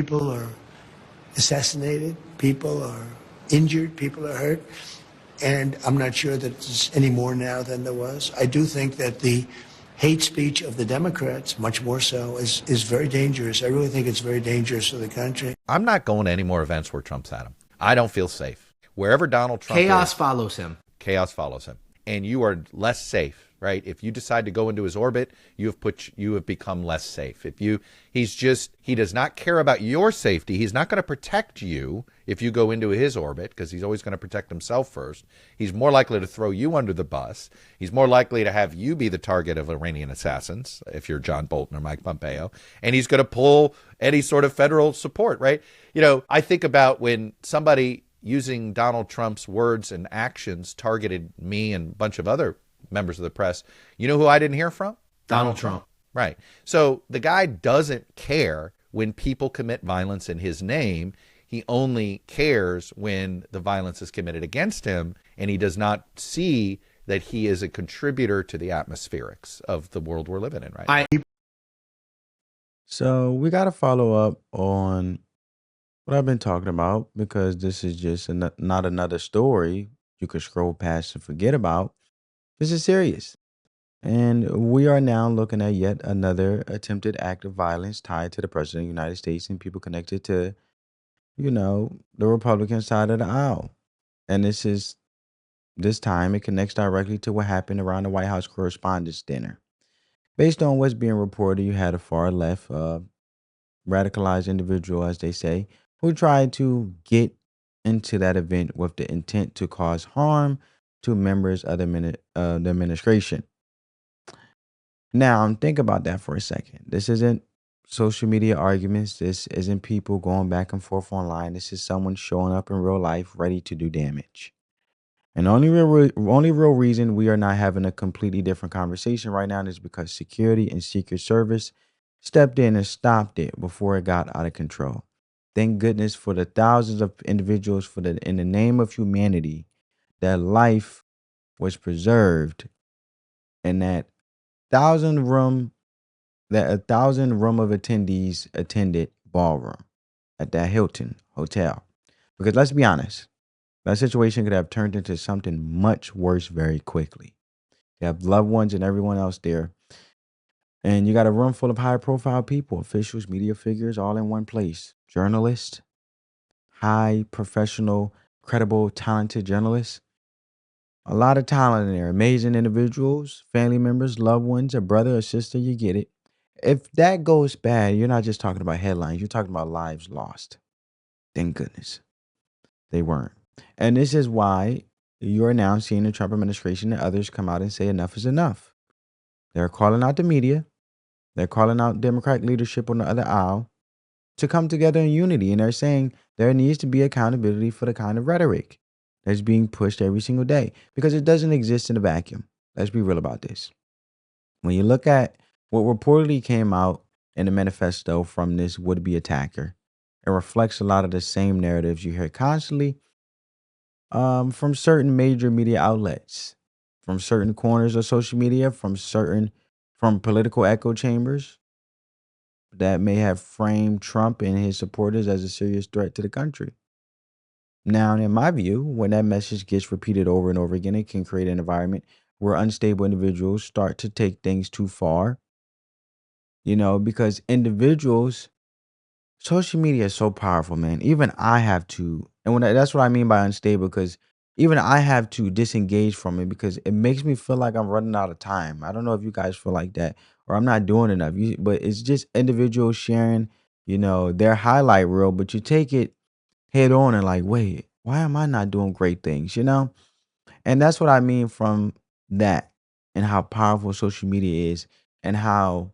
People are assassinated, people are injured, people are hurt, and I'm not sure that it's any more now than there was. I do think that the hate speech of the Democrats, much more so, is very dangerous. I really think it's very dangerous for the country. I'm not going to any more events where Trump's at him. I don't feel safe. Wherever Donald Trump Chaos follows him. Chaos follows him. And you are less safe, right? If you decide to go into his orbit, you have become less safe. He does not care about your safety. He's not going to protect you if you go into his orbit, because he's always going to protect himself first. He's more likely to throw you under the bus. He's more likely to have you be the target of Iranian assassins if you're John Bolton or Mike Pompeo. And he's going to pull any sort of federal support, right? I think about when somebody using Donald Trump's words and actions targeted me and a bunch of other members of the press. You know who I didn't hear from? Donald Trump. Right. So the guy doesn't care when people commit violence in his name. He only cares when the violence is committed against him, and he does not see that he is a contributor to the atmospherics of the world we're living in right now. So we got to follow up on what I've been talking about, because this is just not another story you could scroll past and forget about. This is serious. And we are now looking at yet another attempted act of violence tied to the President of the United States and people connected to, the Republican side of the aisle. And this time it connects directly to what happened around the White House Correspondents Dinner. Based on what's being reported, you had a far left, radicalized individual, as they say, who tried to get into that event with the intent to cause harm to members of the administration. Now, think about that for a second. This isn't social media arguments. This isn't people going back and forth online. This is someone showing up in real life ready to do damage. And the only real reason we are not having a completely different conversation right now is because security and Secret Service stepped in and stopped it before it got out of control. Thank goodness for the thousands of individuals in the name of humanity, that life was preserved, and that a thousand room of attendees attended ballroom at that Hilton hotel. Because let's be honest, that situation could have turned into something much worse very quickly. You have loved ones and everyone else there. And you got a room full of high profile people, officials, media figures, all in one place. Journalists, high professional, credible, talented journalists. A lot of talent in there. Amazing individuals, family members, loved ones, a brother or sister, you get it. If that goes bad, you're not just talking about headlines. You're talking about lives lost. Thank goodness they weren't. And this is why you're now seeing the Trump administration and others come out and say enough is enough. They're calling out the media. They're calling out Democratic leadership on the other aisle to come together in unity. And they're saying there needs to be accountability for the kind of rhetoric that's being pushed every single day, because it doesn't exist in a vacuum. Let's be real about this. When you look at what reportedly came out in the manifesto from this would-be attacker, it reflects a lot of the same narratives you hear constantly from certain major media outlets, from certain corners of social media, from political echo chambers that may have framed Trump and his supporters as a serious threat to the country. Now, in my view, when that message gets repeated over and over again, it can create an environment where unstable individuals start to take things too far. Because social media is so powerful, man. Even I have to, and that's what I mean by unstable, because even I have to disengage from it because it makes me feel like I'm running out of time. I don't know if you guys feel like that, or I'm not doing enough. But it's just individuals sharing, their highlight reel, but you take it head on and like, wait, why am I not doing great things, And that's what I mean from that, and how powerful social media is, and how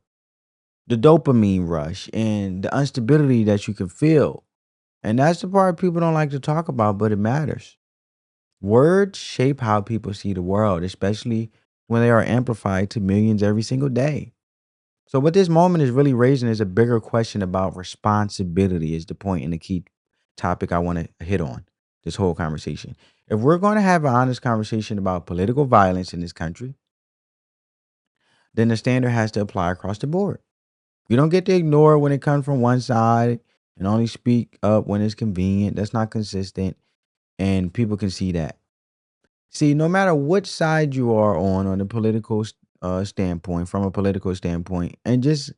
the dopamine rush and the instability that you can feel. And that's the part people don't like to talk about, but it matters. Words shape how people see the world, especially when they are amplified to millions every single day. So what this moment is really raising is a bigger question about responsibility, is the point and the key topic I want to hit on this whole conversation. If we're going to have an honest conversation about political violence in this country, then the standard has to apply across the board. You don't get to ignore it when it comes from one side and only speak up when it's convenient. That's not consistent, and people can see that. See, no matter which side you are on the political standpoint, from a political standpoint, and just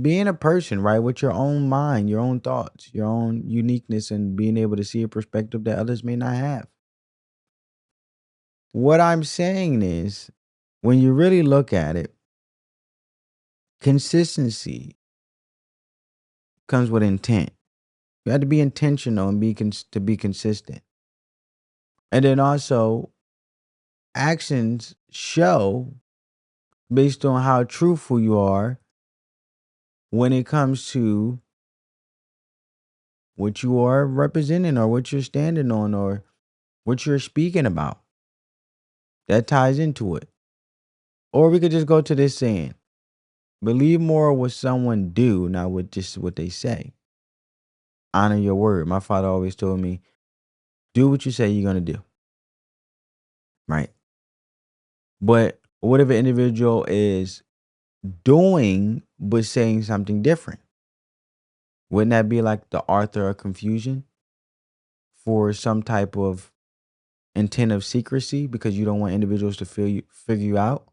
being a person, right, with your own mind, your own thoughts, your own uniqueness, and being able to see a perspective that others may not have. What I'm saying is, when you really look at it, consistency comes with intent. You have to be intentional and to be consistent. And then also, actions show based on how truthful you are when it comes to what you are representing or what you're standing on or what you're speaking about. That ties into it. Or we could just go to this saying, believe more what someone do, not with just what they say. Honor your word. My father always told me, do what you say you're going to do. Right. But what if an individual is doing but saying something different? Wouldn't that be like the author of confusion for some type of intent of secrecy because you don't want individuals to figure you out?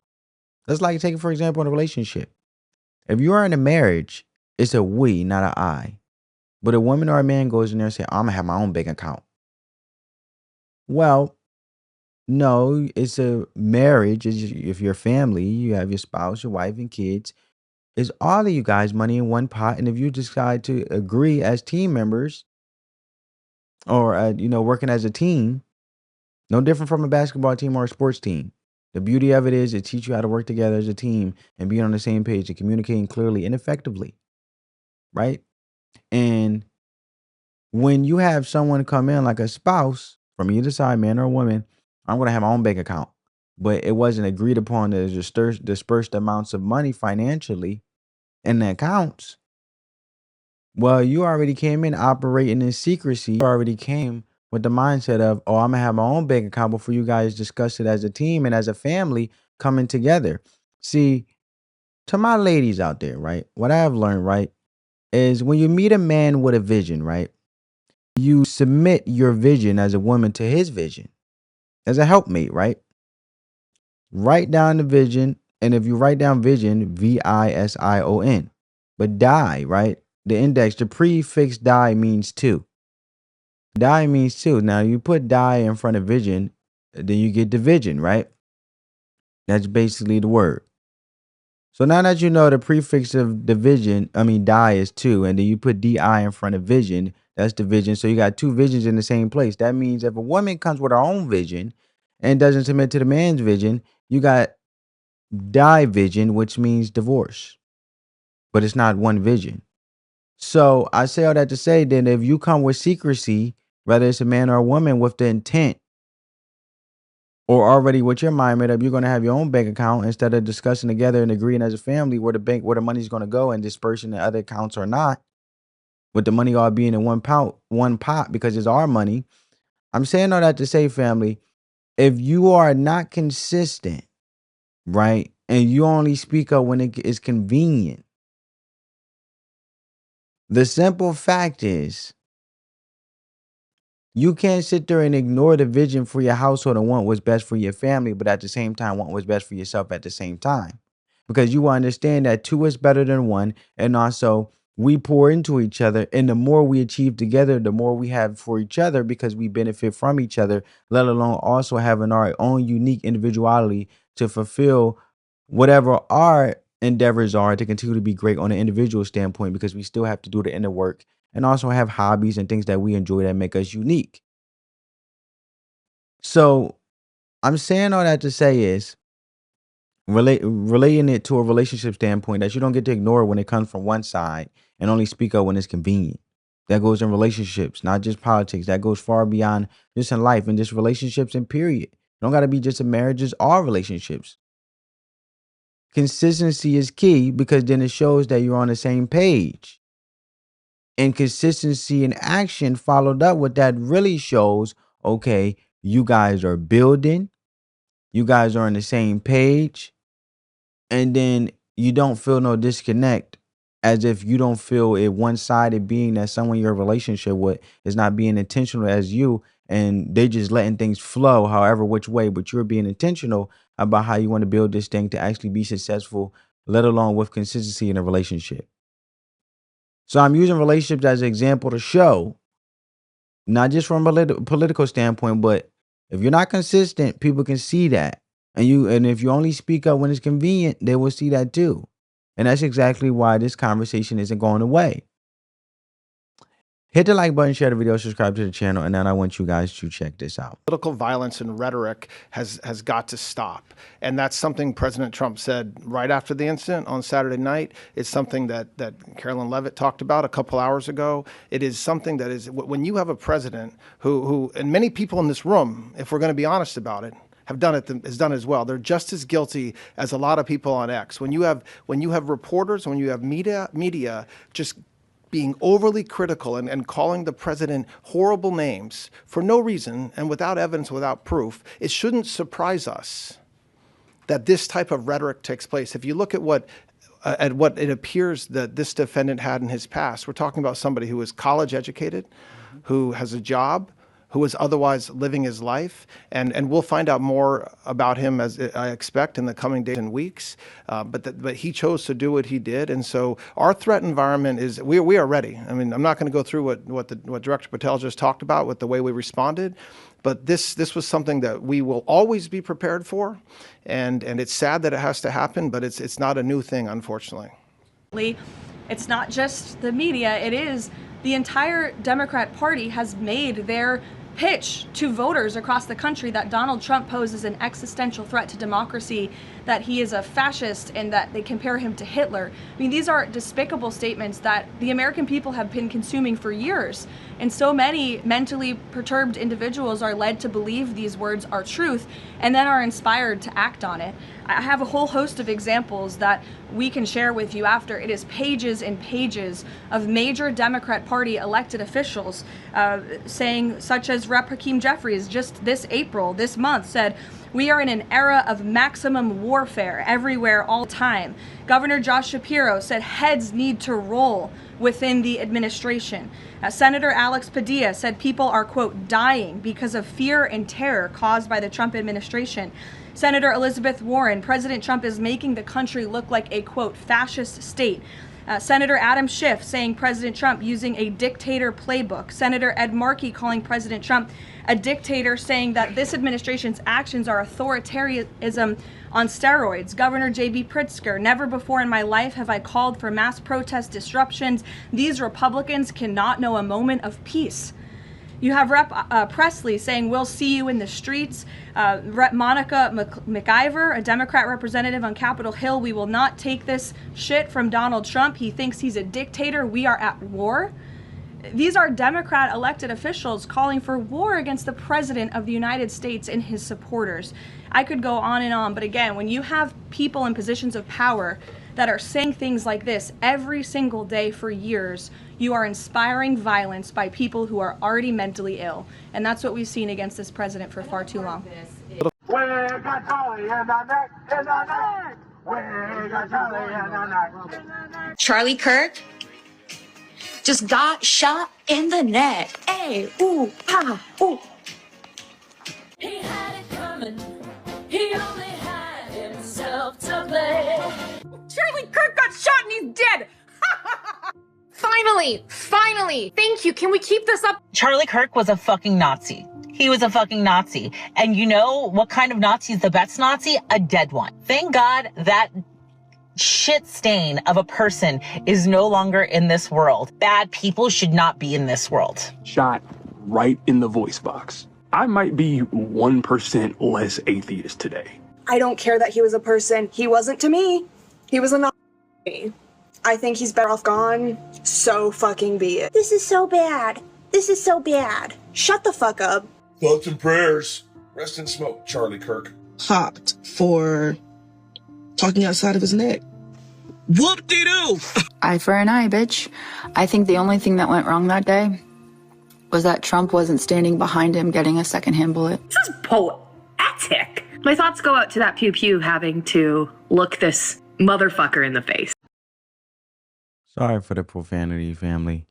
Let's like take it for example in a relationship. If you are in a marriage, it's a we, not an I. But a woman or a man goes in there and say, I'm gonna have my own bank account. Well, no, it's a marriage. If you're family, you have your spouse, your wife, and kids. It's all of you guys' money in one pot. And if you decide to agree as team members or, working as a team, no different from a basketball team or a sports team. The beauty of it is it teaches you how to work together as a team and be on the same page and communicating clearly and effectively, right? And when you have someone come in like a spouse from either side, man or woman, I'm going to have my own bank account. But it wasn't agreed upon to dispersed amounts of money financially in the accounts. Well, you already came in operating in secrecy. You already came with the mindset of, oh, I'm going to have my own bank account before you guys discuss it as a team and as a family coming together. See, to my ladies out there, right, what I have learned, right, is when you meet a man with a vision, right, you submit your vision as a woman to his vision as a helpmate, right? Write down the vision. And if you write down vision, VISION, but die, right? The index, the prefix die means two. Die means two. Now you put die in front of vision, then you get division, right? That's basically the word. So now that you know the prefix of division, die is two, and then you put DI in front of vision, that's division. So you got two visions in the same place. That means if a woman comes with her own vision and doesn't submit to the man's vision, you got division, which means divorce. But it's not one vision. So I say all that to say, then if you come with secrecy, whether it's a man or a woman with the intent or already with your mind made up, you're going to have your own bank account instead of discussing together and agreeing as a family where the money's going to go and dispersing the other accounts or not, with the money all being in one pot because it's our money. I'm saying all that to say, family, if you are not consistent, right, and you only speak up when it is convenient, the simple fact is you can't sit there and ignore the vision for your household and want what's best for your family, but at the same time want what's best for yourself at the same time. Because you will understand that two is better than one. And also we pour into each other. And the more we achieve together, the more we have for each other because we benefit from each other, let alone also having our own unique individuality to fulfill whatever our endeavors are to continue to be great on an individual standpoint, because we still have to do the inner work and also have hobbies and things that we enjoy that make us unique. So I'm saying all that to say is relating it to a relationship standpoint that you don't get to ignore when it comes from one side and only speak up when it's convenient. That goes in relationships, not just politics. That goes far beyond just in life and just relationships and period. Don't got to be just in marriages or relationships. Consistency is key because then it shows that you're on the same page. And consistency in action followed up with that really shows, okay, you guys are building, you guys are on the same page, and then you don't feel no disconnect as if you don't feel it one-sided, being that someone you're in a relationship with is not being intentional as you, and they just letting things flow however which way, but you're being intentional about how you want to build this thing to actually be successful, let alone with consistency in a relationship. So I'm using relationships as an example to show, not just from a political standpoint, but if you're not consistent, people can see that. And if you only speak up when it's convenient, they will see that too. And that's exactly why this conversation isn't going away. Hit the like button, share the video, subscribe to the channel, and then I want you guys to check this out. Political violence and rhetoric has got to stop. And that's something President Trump said right after the incident on Saturday night. It's something that Carolyn Levitt talked about a couple hours ago. It is something that is, when you have a president who and many people in this room, if we're going to be honest about it, has done it as well. They're just as guilty as a lot of people on X. When you have reporters, when you have media just being overly critical and calling the president horrible names for no reason and without evidence, without proof, it shouldn't surprise us that this type of rhetoric takes place. If you look at what it appears that this defendant had in his past, we're talking about somebody who is college educated, who has a job, who is otherwise living his life. And we'll find out more about him, as I expect, in the coming days and weeks. But he chose to do what he did. And so our threat environment is, we are ready. I mean, I'm not going to go through what Director Patel just talked about with the way we responded. But this was something that we will always be prepared for. And it's sad that it has to happen, but it's not a new thing, unfortunately. It's not just the media, it is the entire Democrat Party has made their pitch to voters across the country that Donald Trump poses an existential threat to democracy, that he is a fascist, and that they compare him to Hitler. I mean, these are despicable statements that the American people have been consuming for years. And so many mentally perturbed individuals are led to believe these words are truth and then are inspired to act on it. I have a whole host of examples that we can share with you after. It is pages and pages of major Democrat Party elected officials saying, such as Rep. Hakeem Jeffries just this month said, "We are in an era of maximum warfare everywhere, all the time." Governor Josh Shapiro said heads need to roll within the administration. Senator Alex Padilla said people are, quote, dying because of fear and terror caused by the Trump administration. Senator Elizabeth Warren, President Trump is making the country look like a, quote, fascist state. Senator Adam Schiff saying President Trump using a dictator playbook. Senator Ed Markey calling President Trump a dictator, saying that this administration's actions are authoritarianism on steroids. Governor J.B. Pritzker, never before in my life have I called for mass protest disruptions. These Republicans cannot know a moment of peace. You have Rep. Presley saying, "We'll see you in the streets." Rep. Monica McIver, a Democrat representative on Capitol Hill, "We will not take this shit from Donald Trump. He thinks he's a dictator. We are at war." These are Democrat elected officials calling for war against the President of the United States and his supporters. I could go on and on, but again, when you have people in positions of power that are saying things like this every single day for years, you are inspiring violence by people who are already mentally ill. And that's what we've seen against this president for far too long. Charlie Kirk just got shot in the neck. Hey, ooh, ah, ooh. He had it coming. He only had himself to blame. Charlie Kirk got shot and he's dead. Finally. Thank you. Can we keep this up? Charlie Kirk was a fucking Nazi. He was a fucking Nazi. And you know what kind of Nazi is the best Nazi? A dead one. Thank God that shit stain of a person is no longer in this world. Bad people should not be in this world. Shot right in the voice box. I might be 1% less atheist today. I don't care that he was a person. He wasn't to me. He was a Nazi. I think he's better off gone. So fucking be it. This is so bad. This is so bad. Shut the fuck up. Thoughts and prayers. Rest in smoke, Charlie Kirk. Popped for talking outside of his neck. Whoop-de-doo! Eye for an eye, bitch. I think the only thing that went wrong that day was that Trump wasn't standing behind him getting a secondhand bullet. This is poetic. My thoughts go out to that pew-pew having to look this motherfucker in the face. Sorry for the profanity, family.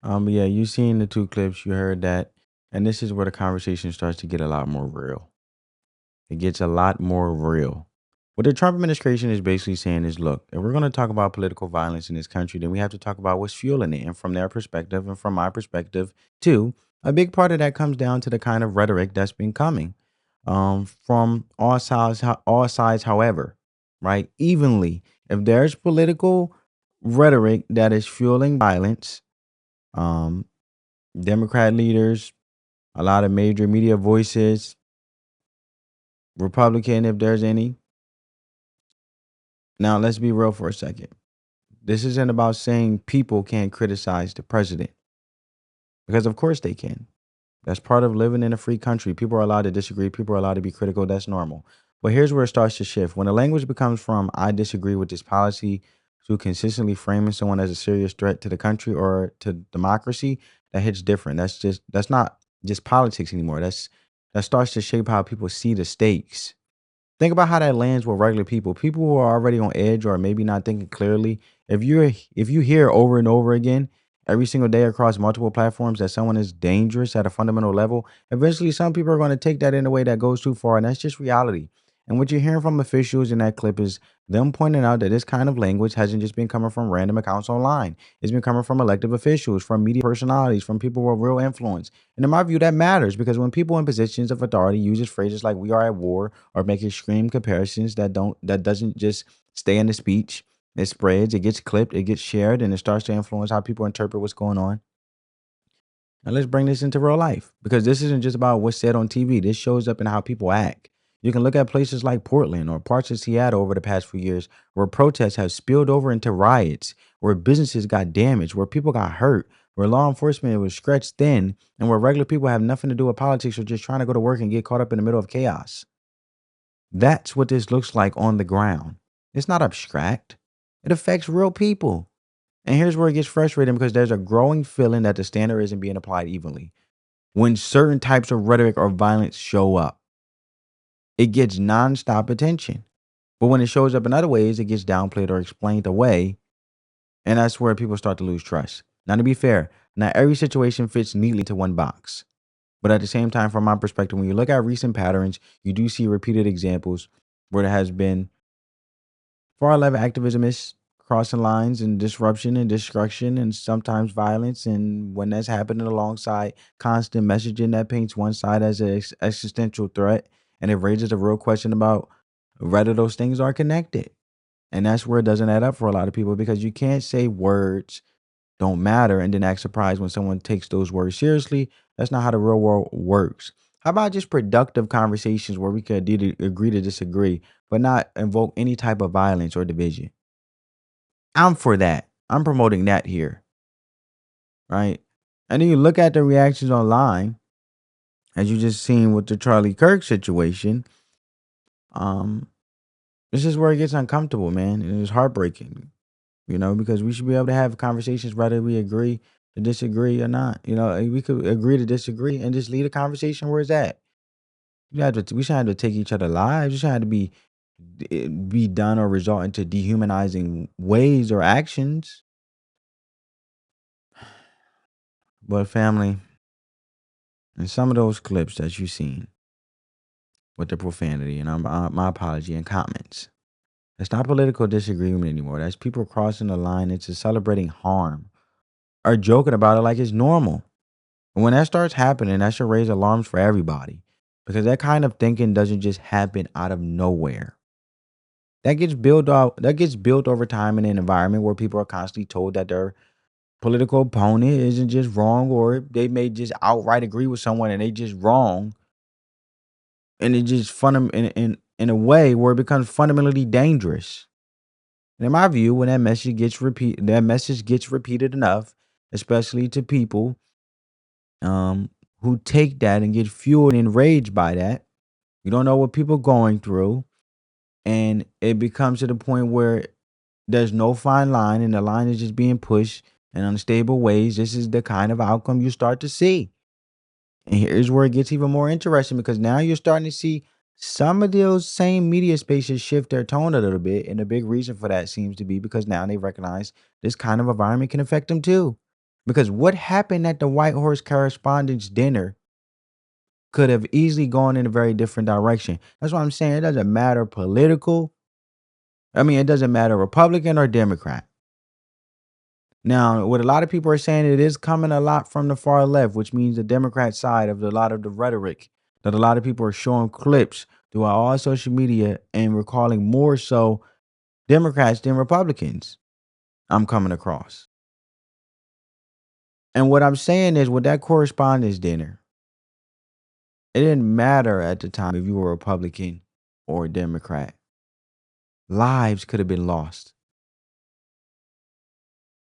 Yeah, you seen the two clips, you heard that, and this is where the conversation starts to get a lot more real. It gets a lot more real. What the Trump administration is basically saying is, look, if we're going to talk about political violence in this country, then we have to talk about what's fueling it. And from their perspective, and from my perspective too, a big part of that comes down to the kind of rhetoric that's been coming from all sides. All sides, however, right, evenly. If there's political rhetoric that is fueling violence, um, Democrat leaders, a lot of major media voices, Republican, if there's any. Now, let's be real for a second. This isn't about saying people can't criticize the president, because of course they can. That's part of living in a free country. People are allowed to disagree. People are allowed to be critical. That's normal. But here's where it starts to shift. When the language becomes from "I disagree with this policy" to consistently framing someone as a serious threat to the country or to democracy, that hits different. That's not just politics anymore. That starts to shape how people see the stakes. Think about how that lands with regular people. People who are already on edge or maybe not thinking clearly. If you hear over and over again every single day across multiple platforms that someone is dangerous at a fundamental level, eventually some people are going to take that in a way that goes too far, and that's just reality. And what you're hearing from officials in that clip is them pointing out that this kind of language hasn't just been coming from random accounts online. It's been coming from elected officials, from media personalities, from people with real influence. And in my view, that matters, because when people in positions of authority uses phrases like "we are at war" or make extreme comparisons that doesn't just stay in the speech, it spreads, it gets clipped, it gets shared, and it starts to influence how people interpret what's going on. Now let's bring this into real life, because this isn't just about what's said on TV. This shows up in how people act. You can look at places like Portland or parts of Seattle over the past few years where protests have spilled over into riots, where businesses got damaged, where people got hurt, where law enforcement was stretched thin, and where regular people have nothing to do with politics or just trying to go to work and get caught up in the middle of chaos. That's what this looks like on the ground. It's not abstract. It affects real people. And here's where it gets frustrating, because there's a growing feeling that the standard isn't being applied evenly. When certain types of rhetoric or violence show up, it gets nonstop attention. But when it shows up in other ways, it gets downplayed or explained away. And that's where people start to lose trust. Now, to be fair, not every situation fits neatly into one box. But at the same time, from my perspective, when you look at recent patterns, you do see repeated examples where there has been far-left activists crossing lines and disruption and destruction and sometimes violence. And when that's happening alongside constant messaging that paints one side as an existential threat, and it raises a real question about whether those things are connected. And that's where it doesn't add up for a lot of people, because you can't say words don't matter and then act surprised when someone takes those words seriously. That's not how the real world works. How about just productive conversations where we could agree to disagree, but not invoke any type of violence or division? I'm for that. I'm promoting that here. Right? And then you look at the reactions online, as you just seen with the Charlie Kirk situation. This is where it gets uncomfortable, man. And it's heartbreaking, because we should be able to have conversations whether we agree to disagree or not. We could agree to disagree and just leave the conversation where it's at. We shouldn't have to take each other lives. We shouldn't have to be done or result into dehumanizing ways or actions. But family, in some of those clips that you've seen with the profanity, and my apology in comments, it's not political disagreement anymore. That's people crossing the line into celebrating harm or joking about it like it's normal. And when that starts happening, that should raise alarms for everybody, because that kind of thinking doesn't just happen out of nowhere. That gets built over time in an environment where people are constantly told that their political opponent isn't just wrong, or they may just outright agree with someone and they just wrong. And it just in a way where it becomes fundamentally dangerous. And in my view, when that message gets repeated enough, especially to people who take that and get fueled and enraged by that, you don't know what people are going through, and it becomes to the point where there's no fine line, and the line is just being pushed in unstable ways. This is the kind of outcome you start to see. And here's where it gets even more interesting, because now you're starting to see some of those same media spaces shift their tone a little bit. And the big reason for that seems to be because now they recognize this kind of environment can affect them too. Because what happened at the White House Correspondents Dinner could have easily gone in a very different direction. That's why I'm saying it doesn't matter political. I mean, it doesn't matter Republican or Democrat. Now, what a lot of people are saying, it is coming a lot from the far left, which means the Democrat side of a lot of the rhetoric that a lot of people are showing clips throughout all social media and recalling more so Democrats than Republicans. I'm coming across. And what I'm saying is with that correspondence dinner, it didn't matter at the time if you were a Republican or a Democrat. Lives could have been lost.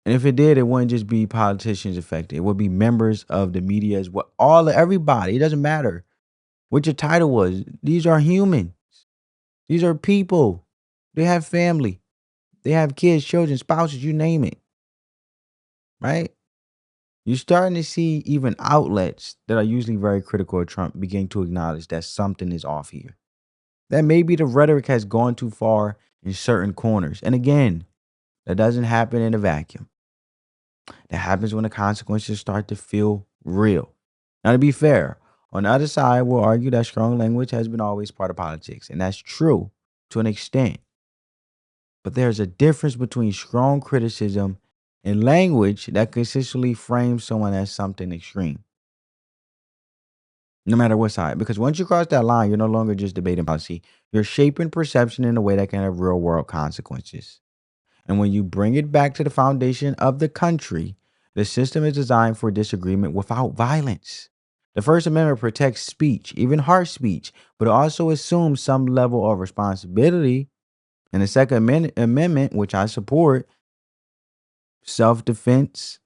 And if it did, it wouldn't just be politicians affected. It would be members of the media as well. Everybody. It doesn't matter what your title was. These are humans. These are people. They have family. They have kids, children, spouses, you name it. Right? You're starting to see even outlets that are usually very critical of Trump begin to acknowledge that something is off here. That maybe the rhetoric has gone too far in certain corners. And again, that doesn't happen in a vacuum. That happens when the consequences start to feel real. Now, to be fair, on the other side, we'll argue that strong language has been always part of politics. And that's true to an extent. But there's a difference between strong criticism and language that consistently frames someone as something extreme. No matter what side. Because once you cross that line, you're no longer just debating policy. You're shaping perception in a way that can have real world consequences. And when you bring it back to the foundation of the country, the system is designed for disagreement without violence. The First Amendment protects speech, even harsh speech, but it also assumes some level of responsibility. And the Second Amendment, which I support, self-defense,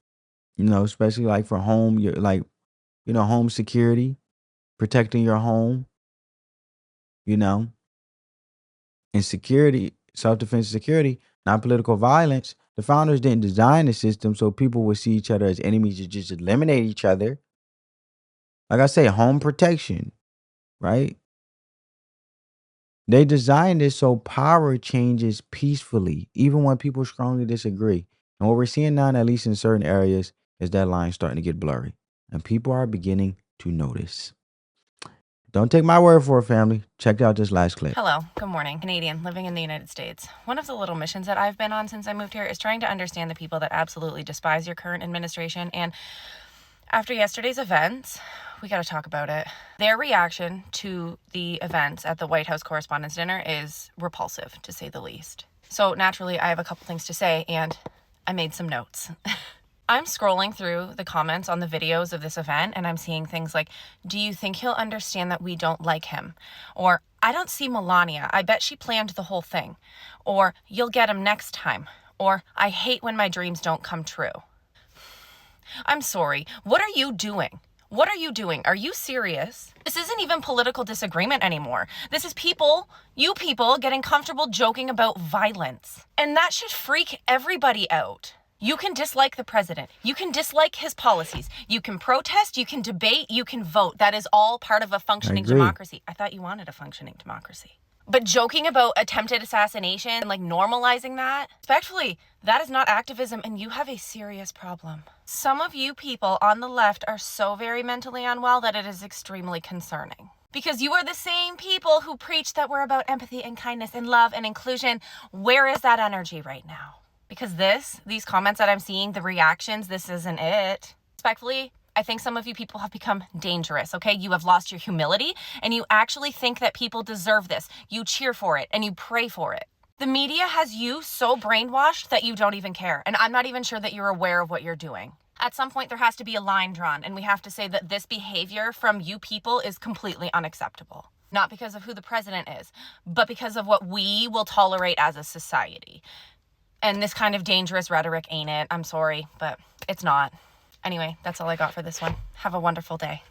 especially like for home, home security, protecting your home, and security, self-defense, security, not political violence. The founders didn't design the system so people would see each other as enemies and just eliminate each other. Like I say, home protection, right? They designed it so power changes peacefully, even when people strongly disagree. And what we're seeing now, at least in certain areas, is that line starting to get blurry. And people are beginning to notice. Don't take my word for it, family. Check out this last clip. Hello, good morning. Canadian, living in the United States. One of the little missions that I've been on since I moved here is trying to understand the people that absolutely despise your current administration. And after yesterday's events, we got to talk about it. Their reaction to the events at the White House Correspondents Dinner is repulsive, to say the least. So naturally, I have a couple things to say, and I made some notes. I'm scrolling through the comments on the videos of this event, and I'm seeing things like, do you think he'll understand that we don't like him? Or, I don't see Melania. I bet she planned the whole thing. Or, you'll get him next time. Or, I hate when my dreams don't come true. I'm sorry. What are you doing? What are you doing? Are you serious? This isn't even political disagreement anymore. This is you people, getting comfortable joking about violence. And that should freak everybody out. You can dislike the president. You can dislike his policies. You can protest. You can debate. You can vote. That is all part of a functioning democracy. I thought you wanted a functioning democracy. But joking about attempted assassination and normalizing that, respectfully, that is not activism, and you have a serious problem. Some of you people on the left are so very mentally unwell that it is extremely concerning. Because you are the same people who preach that we're about empathy and kindness and love and inclusion. Where is that energy right now? Because these comments that I'm seeing, the reactions, this isn't it. Respectfully, I think some of you people have become dangerous, okay? You have lost your humility, and you actually think that people deserve this. You cheer for it, and you pray for it. The media has you so brainwashed that you don't even care, and I'm not even sure that you're aware of what you're doing. At some point, there has to be a line drawn, and we have to say that this behavior from you people is completely unacceptable. Not because of who the president is, but because of what we will tolerate as a society. And this kind of dangerous rhetoric ain't it. I'm sorry, but it's not. Anyway, that's all I got for this one. Have a wonderful day.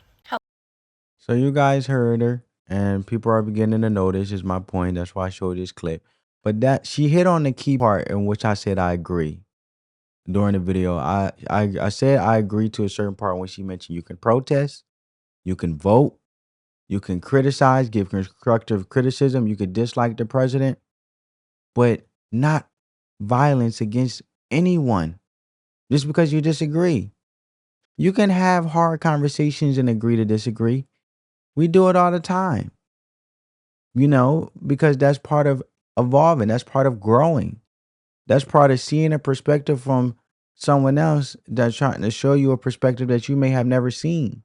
So you guys heard her, and people are beginning to notice, is my point. That's why I showed this clip. But that she hit on the key part in which I said I agree during the video. I said I agree to a certain part when she mentioned you can protest, you can vote, You can criticize, give constructive criticism. You could dislike the president, but not violence against anyone just because you disagree. You can have hard conversations and agree to disagree. We do it all the time, because that's part of evolving. That's part of growing. That's part of seeing a perspective from someone else that's trying to show you a perspective that you may have never seen.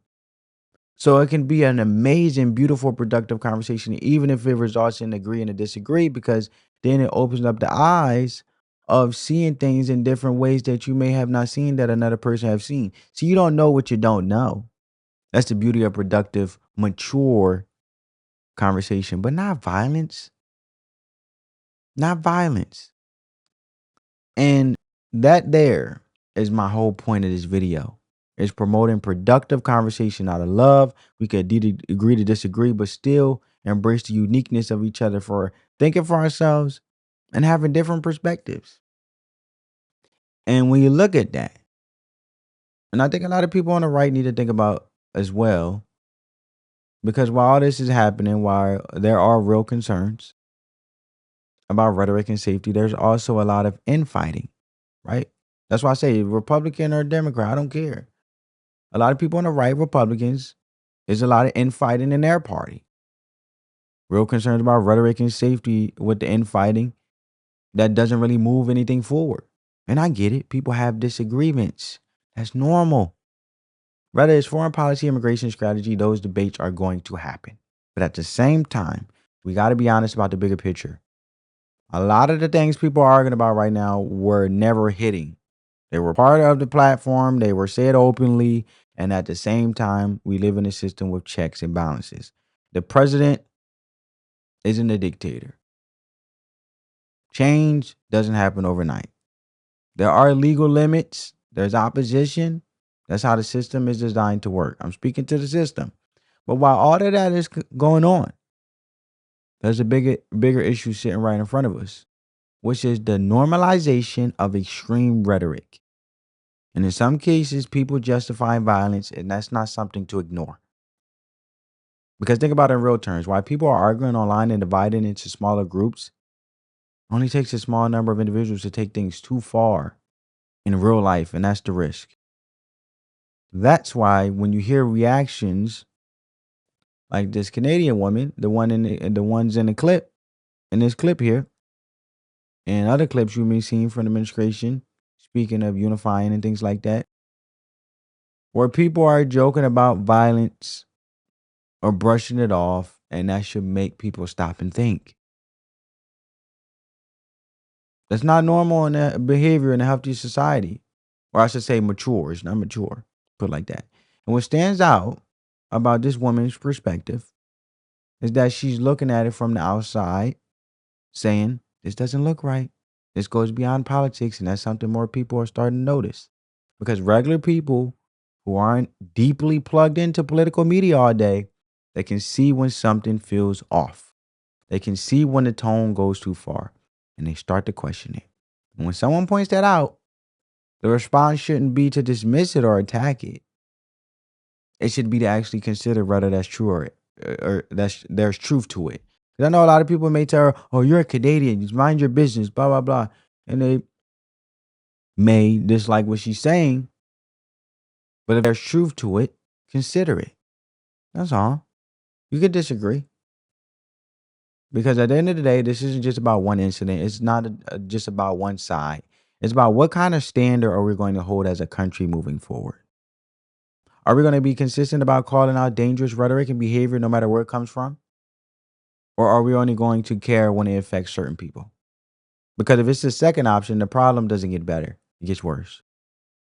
So it can be an amazing, beautiful, productive conversation, even if it results in agree and to disagree, because then it opens up the eyes of seeing things in different ways that you may have not seen that another person have seen. So you don't know what you don't know. That's the beauty of productive, mature conversation, but not violence. Not violence. And that there is my whole point of this video. It's promoting productive conversation out of love. We could agree to disagree, but still embrace the uniqueness of each other for thinking for ourselves and having different perspectives. And when you look at that, and I think a lot of people on the right need to think about as well, because while all this is happening, while there are real concerns about rhetoric and safety, there's also a lot of infighting, right? That's why I say Republican or Democrat, I don't care. A lot of people on the right, Republicans, there's a lot of infighting in their party. Real concerns about rhetoric and safety with the infighting that doesn't really move anything forward. And I get it. People have disagreements. That's normal. Whether it's foreign policy, immigration strategy, those debates are going to happen. But at the same time, we got to be honest about the bigger picture. A lot of the things people are arguing about right now were never hitting. They were part of the platform. They were said openly. And at the same time, we live in a system with checks and balances. The president isn't a dictator. Change doesn't happen overnight. There are legal limits. There's opposition. That's how the system is designed to work. I'm speaking to the system. But while all of that is going on, there's a bigger issue sitting right in front of us, which is the normalization of extreme rhetoric. And in some cases, people justify violence, and that's not something to ignore. Because think about it in real terms. Why people are arguing online and dividing into smaller groups only takes a small number of individuals to take things too far in real life, and that's the risk. That's why when you hear reactions like this Canadian woman, the ones in the clip, in this clip here, and other clips you may have seen from the administration, speaking of unifying and things like that, where people are joking about violence or brushing it off, and that should make people stop and think. That's not normal in a behavior in a healthy society. Or I should say mature. It's not mature. Put it like that. And what stands out about this woman's perspective is that she's looking at it from the outside, saying, this doesn't look right. This goes beyond politics, and that's something more people are starting to notice. Because regular people who aren't deeply plugged into political media all day, they can see when something feels off. They can see when the tone goes too far, and they start to question it. And when someone points that out, the response shouldn't be to dismiss it or attack it. It should be to actually consider whether that's true or there's truth to it. Because I know a lot of people may tell her, oh, you're a Canadian, just mind your business, blah, blah, blah. And they may dislike what she's saying. But if there's truth to it, consider it. That's all. You could disagree. Because at the end of the day, this isn't just about one incident. It's not just about one side. It's about what kind of standard are we going to hold as a country moving forward? Are we going to be consistent about calling out dangerous rhetoric and behavior no matter where it comes from? Or are we only going to care when it affects certain people? Because if it's the second option, the problem doesn't get better. It gets worse.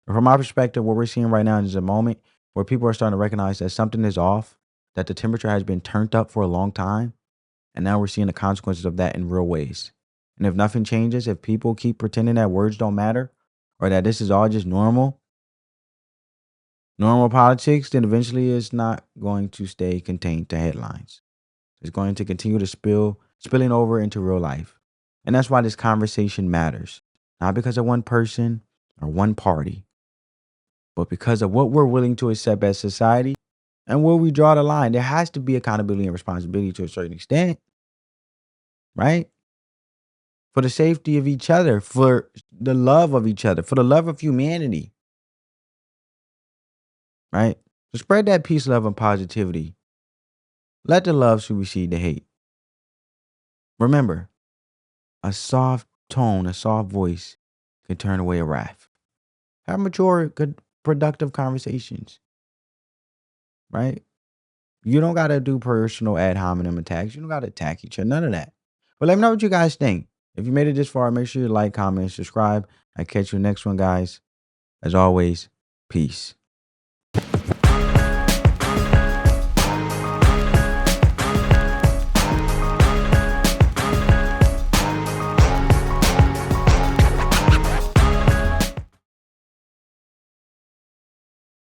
And from my perspective, what we're seeing right now is a moment where people are starting to recognize that something is off, that the temperature has been turned up for a long time. And now we're seeing the consequences of that in real ways. And if nothing changes, if people keep pretending that words don't matter or that this is all just normal politics, then eventually it's not going to stay contained to headlines. It's going to continue to spilling over into real life. And that's why this conversation matters. Not because of one person or one party, but because of what we're willing to accept as society And where we draw the line, there has to be accountability and responsibility to a certain extent, right? For the safety of each other, for the love of each other, for the love of humanity, right? So spread that peace, love, and positivity. Let the love supersede the hate. Remember, a soft tone, a soft voice can turn away a wrath. Have mature, good, productive conversations, right? You don't got to do personal ad hominem attacks. You don't got to attack each other. None of that. But let me know what you guys think. If you made it this far, make sure you like, comment, and subscribe. I'll catch you next one, guys. As always, peace.